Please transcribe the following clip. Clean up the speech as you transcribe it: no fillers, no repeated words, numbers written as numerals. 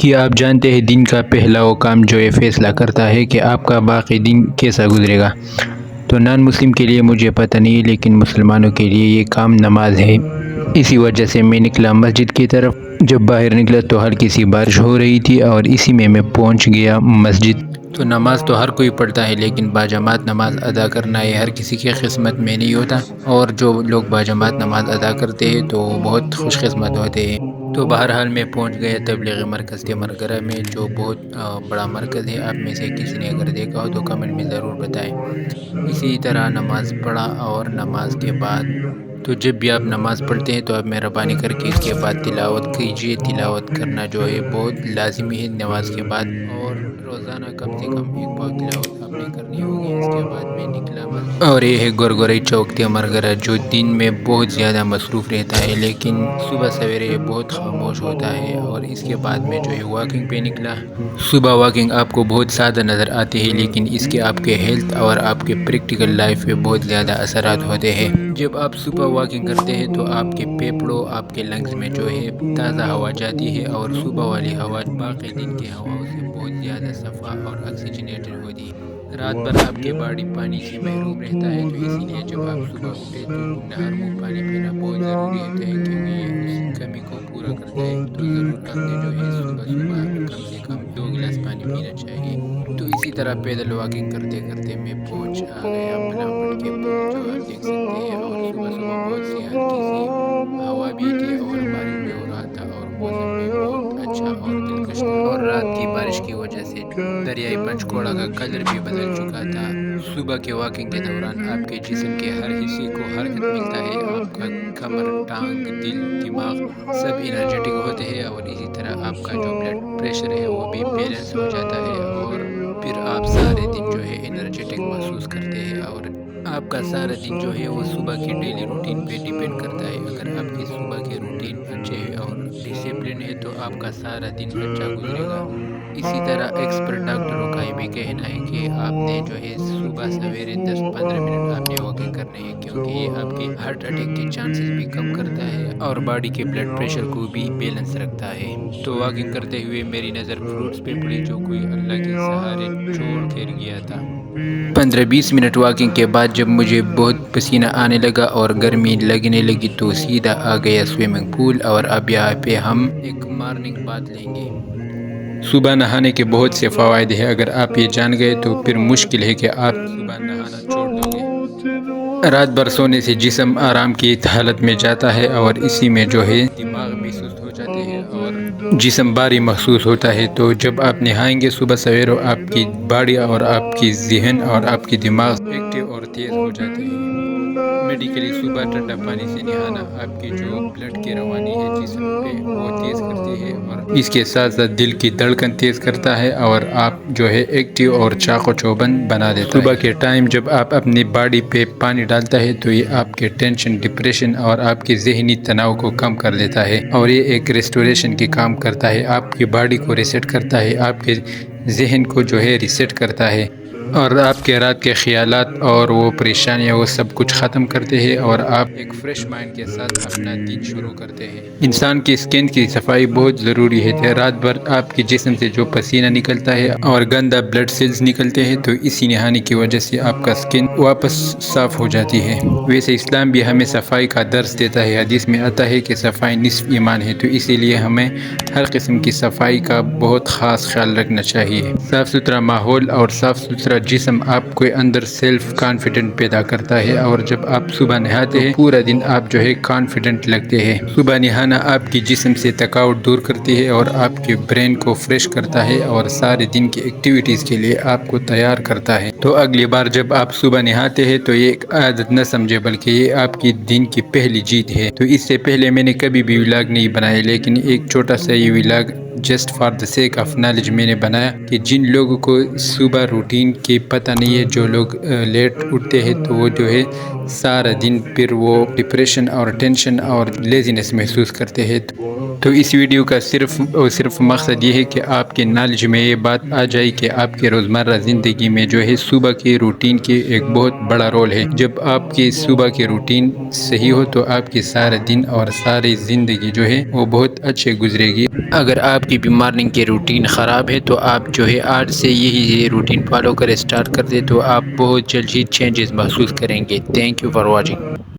کیا آپ جانتے ہیں دن کا پہلا وہ کام جو یہ فیصلہ کرتا ہے کہ آپ کا باقی دن کیسا گزرے گا؟ تو نان مسلم کے لیے مجھے پتہ نہیں، لیکن مسلمانوں کے لیے یہ کام نماز ہے۔ اسی وجہ سے میں نکلا مسجد کی طرف۔ جب باہر نکلا تو ہلکی سی بارش ہو رہی تھی اور اسی میں پہنچ گیا مسجد۔ تو نماز تو ہر کوئی پڑھتا ہے، لیکن باجماعت نماز ادا کرنا یہ ہر کسی کی قسمت میں نہیں ہوتا، اور جو لوگ باجماعت نماز ادا کرتے ہیں تو وہ بہت خوش قسمت ہوتے ہیں۔ تو بہرحال میں پہنچ گیا تبلیغی مرکز تیمرگرہ میں، جو بہت بڑا مرکز ہے۔ آپ میں سے کسی نے اگر دیکھا ہو تو کمنٹ میں ضرور بتائیں۔ اسی طرح نماز پڑھا، اور نماز کے بعد تو جب بھی آپ نماز پڑھتے ہیں تو آپ مہربانی کر کے اس کے بعد تلاوت کیجیے۔ تلاوت کرنا جو ہے بہت لازمی ہے نماز کے بعد، اور روزانہ کم سے کم ایک بار تلاوت آپ نے کرنی ہوگی۔ اس کے بعد میں نکلا مسجد، اور یہ ہے گورگورئی چوک تیمرگرہ، جو دن میں بہت زیادہ مصروف رہتا ہے، لیکن صبح سویرے یہ بہت خاموش ہوتا ہے۔ اور اس کے بعد میں جو ہے واکنگ پہ نکلا۔ صبح واکنگ آپ کو بہت سادہ نظر آتی ہے، لیکن اس کے آپ کے ہیلتھ اور آپ کے پریکٹیکل لائف پہ بہت زیادہ اثرات ہوتے ہیں۔ جب آپ صبح واکنگ کرتے ہیں تو آپ کے پھیپھڑوں، آپ کے لنگز میں جو ہے تازہ ہوا جاتی ہے، اور صبح والی ہوا باقی دن کی ہواؤں سے بہت زیادہ صفا اور آکسیجنیٹڈ ہوتی ہے۔ رات بھر آپ کے باڈی پانی سے محروم رہتا ہے، تو اسی لیے جب آپ صبح اٹھے تو نہر منہ پانی پینا بہت ضروری ہوتا ہے، کیونکہ یہ اس کمی کو پورا کرتا ہے۔ تو ضرور آپ نے جو ہے صبح صبح کم سے کم 2 گلاس پانی پینا چاہیے۔ تو اسی طرح پیدل واکنگ کرتے کرتے میں پہنچ گیا ملامٹ کے پل، جو آپ دیکھ سکتے ہیں، اور صبح صبح بہت سی ہلکی سی ہوا بھی تھی، اور بارش بھی ہو رہا تھا، اور موسم بھی بہت اچھا اور دلکش تھا، اور رات کی بارش کی وجہ سے دریائے پنچکوڑا کا کلر بھی بدل چکا تھا۔ صبح کے واکنگ کے دوران آپ کے جسم کے ہر حصے کو حرکت ملتا ہے، آپ کا کمر، ٹانگ، دل، دماغ سب انرجیٹک ہوتے ہیں، اور اسی طرح آپ کا جو بلڈ پریشر ہے وہ بھی بیلنس ہو جاتا ہے، اور پھر آپ سارے دن جو ہے انرجیٹک محسوس کرتے ہیں۔ اور آپ کا سارا دن جو ہے وہ صبح کی ڈیلی روٹین پہ ڈیپینڈ کرتا ہے۔ اگر آپ کی صبح کے روٹین اچھے ہے اور ڈسپلن ہے تو آپ کا سارا دن اچھا گزرے گا۔ اسی طرح ایکسپرٹ ڈاکٹروں کا یہ بھی کہنا ہے کہ آپ نے جو ہے صبح سویرے 10-15 منٹ آپ نے واکنگ کرنے ہے، کیونکہ یہ آپ کے ہارٹ اٹیک کے چانسز بھی کم کرتا ہے، اور باڈی کے بلڈ پریشر کو بھی بیلنس رکھتا ہے۔ تو واکنگ کرتے ہوئے میری نظر فروٹس پہ پڑی، جو کوئی اللہ کے سہارے چھوڑ کر گیا تھا۔ 15-20 منٹ واکنگ کے بعد جب مجھے بہت پسینہ آنے لگا اور گرمی لگنے لگی تو سیدھا آ گیا سوئمنگ پول، اور اب یہاں پہ ہم ایک مارننگ بات لیں گے۔ صبح نہانے کے بہت سے فوائد ہیں، اگر آپ یہ جان گئے تو پھر مشکل ہے کہ آپ صبح نہانا چھوڑ دو گے۔ رات بھر سونے سے جسم آرام کی حالت میں جاتا ہے، اور اسی میں جو ہے دماغ بھی سست ہو جاتے ہیں اور جسم بھاری محسوس ہوتا ہے۔ تو جب آپ نہائیں گے صبح سویرے، آپ کی باڈی اور آپ کی ذہن اور آپ کی دماغ ایکٹیو اور تیز ہو جاتے ہیں۔ میڈیکلی صبح ٹھنڈا پانی سے نہانا آپ کی جو بلڈ کی روانی ہے جسم پہ وہ تیز کرتی ہے، اور اس کے ساتھ ساتھ دل کی دھڑکن تیز کرتا ہے، اور آپ جو ہے ایکٹیو اور چاق و چوبند بنا دیتا ہے۔ صبح کے ٹائم جب آپ اپنی باڈی پہ پانی ڈالتا ہے تو یہ آپ کے ٹینشن، ڈپریشن اور آپ کے ذہنی تناؤ کو کم کر دیتا ہے، اور یہ ایک ریسٹوریشن کی کام کرتا ہے۔ آپ کی باڈی کو ریسیٹ کرتا ہے، آپ کے ذہن کو جو ہے ریسیٹ کرتا ہے، اور آپ کے رات کے خیالات اور وہ پریشانیاں وہ سب کچھ ختم کرتے ہیں، اور آپ ایک فریش مائنڈ کے ساتھ اپنا دن شروع کرتے ہیں۔ انسان کی سکن کی صفائی بہت ضروری ہے۔ رات بھر آپ کے جسم سے جو پسینہ نکلتا ہے اور گندا بلڈ سیلز نکلتے ہیں، تو اسی نہانے کی وجہ سے آپ کا سکن واپس صاف ہو جاتی ہے۔ ویسے اسلام بھی ہمیں صفائی کا درس دیتا ہے، حدیث میں آتا ہے کہ صفائی نصف ایمان ہے، تو اسی لیے ہمیں ہر قسم کی صفائی کا بہت خاص خیال رکھنا چاہیے۔ صاف ستھرا ماحول اور صاف ستھرا جسم آپ کو اندر سیلف کانفیڈنٹ پیدا کرتا ہے، اور جب آپ صبح نہاتے ہیں پورا دن آپ جو ہے کانفیڈنٹ لگتے ہیں۔ صبح نہانا آپ کی جسم سے تھکاوٹ دور کرتی ہے، اور آپ کے برین کو فریش کرتا ہے، اور سارے دن کی ایکٹیویٹیز کے لیے آپ کو تیار کرتا ہے۔ تو اگلی بار جب آپ صبح نہاتے ہیں تو یہ ایک عادت نہ سمجھے، بلکہ یہ آپ کی دن کی پہلی جیت ہے۔ تو اس سے پہلے میں نے کبھی بھی ولاگ نہیں بنائے، لیکن ایک چھوٹا سا یہ vlog just for the sake of knowledge میں نے بنایا کہ جن لوگوں کو صبح روٹین کی پتہ نہیں ہے، جو لوگ لیٹ اٹھتے ہیں، تو وہ جو ہے سارا دن پھر وہ ڈپریشن اور ٹینشن اور لیزینس محسوس کرتے ہیں۔ تو اس ویڈیو کا صرف مقصد یہ ہے کہ آپ کے نالج میں یہ بات آ جائے کہ آپ کے روزمرہ زندگی میں جو ہے صبح کی روٹین کی ایک بہت بڑا رول ہے۔ جب آپ کی صبح کی روٹین صحیح ہو تو آپ کی سارا دن اور ساری زندگی جو ہے وہ بہت اچھے گزرے گی۔ اگر آپ آپ کی بھی مارننگ کے روٹین خراب ہے تو آپ جو ہے آج سے یہی روٹین فالو کر اسٹارٹ کر دیں تو آپ بہت جلد ہی چینجز محسوس کریں گے۔ Thank you for watching.